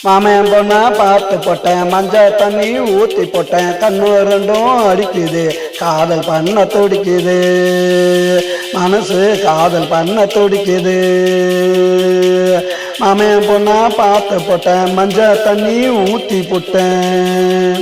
மாமன் பொண்ணா பார்த்து போட்டேன், மஞ்சள் தண்ணி ஊற்றி போட்டேன், கண்ணு ரெண்டும் அடிக்குது, காதல் பண்ண துடிக்குது, மனசு காதல் பண்ண துடிக்குது. மாமன் பொண்ணா பார்த்து போட்டேன், மஞ்சள் தண்ணி ஊற்றி போட்டேன்.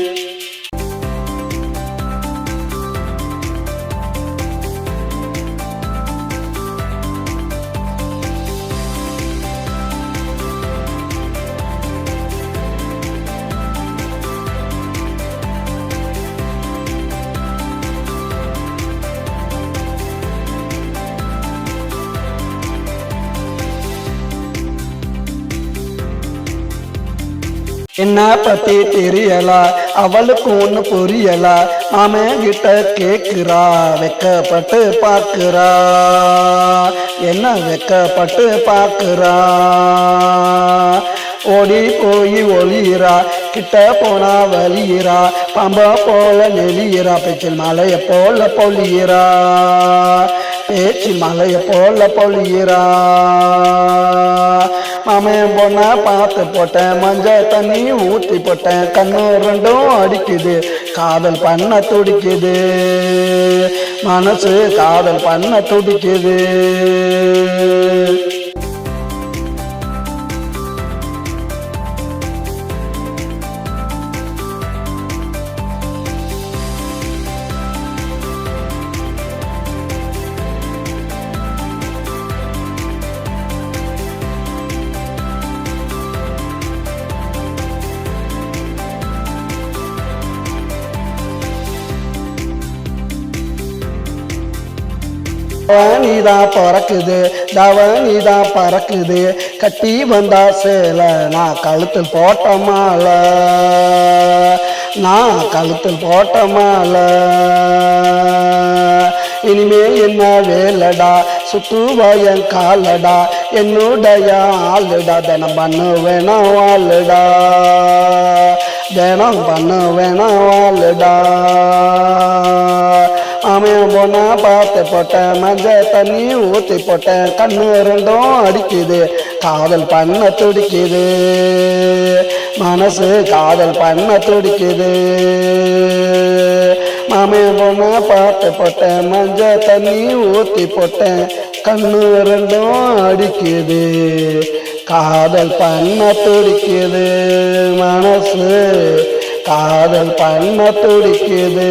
என்ன பத்தி தெரியல, அவளுக்கு ஒண்ணு புரியல, மாமன் கிட்ட கேக்குறா, வெக்கப்பட்டு பார்க்கிறா, என்ன வெக்கப்பட்டு பார்க்கிறா. ஓடி போய் ஒளியிறா, கிட்ட போனா வலியிறா, பாம்பா போல நெளியிறா, பேச்சில் மலைய போல பொழியிறா, பேச்சில் மலைய போல பொழியிறா. மாமன் பொண்ணா பார்த்து போட்டேன், மஞ்சள் தண்ணி ஊற்றி போட்டேன், கண்ணு ரெண்டும் அடிக்குது, காதல் பண்ண துடிக்குது, மனசு காதல் பண்ண துடிக்குது. நீதான் பறக்குது, தவனிதான் பறக்குது, கட்டி வந்தா சேல, நான் கழுத்தில் போட்ட மாலை, நான் கழுத்தில் போட்ட மாலை. இனிமேல் என்ன வேலடா, சுத்துவா என் காலடா, என்னுடைய ஆளுடா, தினம் பண்ணு வேணாம் வாழுடா, தினம் பண்ணு வேணாம் வாழுடா. மாமன் பொண்ணா பார்த்து போட்டேன், மஞ்சள் தண்ணி ஊற்றி போட்டேன், கண்ணு ரெண்டும் அடிக்குது, காதல் பண்ண துடிக்குது, மனசு காதல் பண்ண துடிக்குது. மாமன் பொண்ணா பார்த்து போட்டேன், மஞ்சள் தண்ணி ஊற்றி போட்டேன், கண்ணு ரெண்டும் அடிக்குது, காதல் பண்ண துடிக்குது, மனசு காதல் பண்ண துடிக்குது.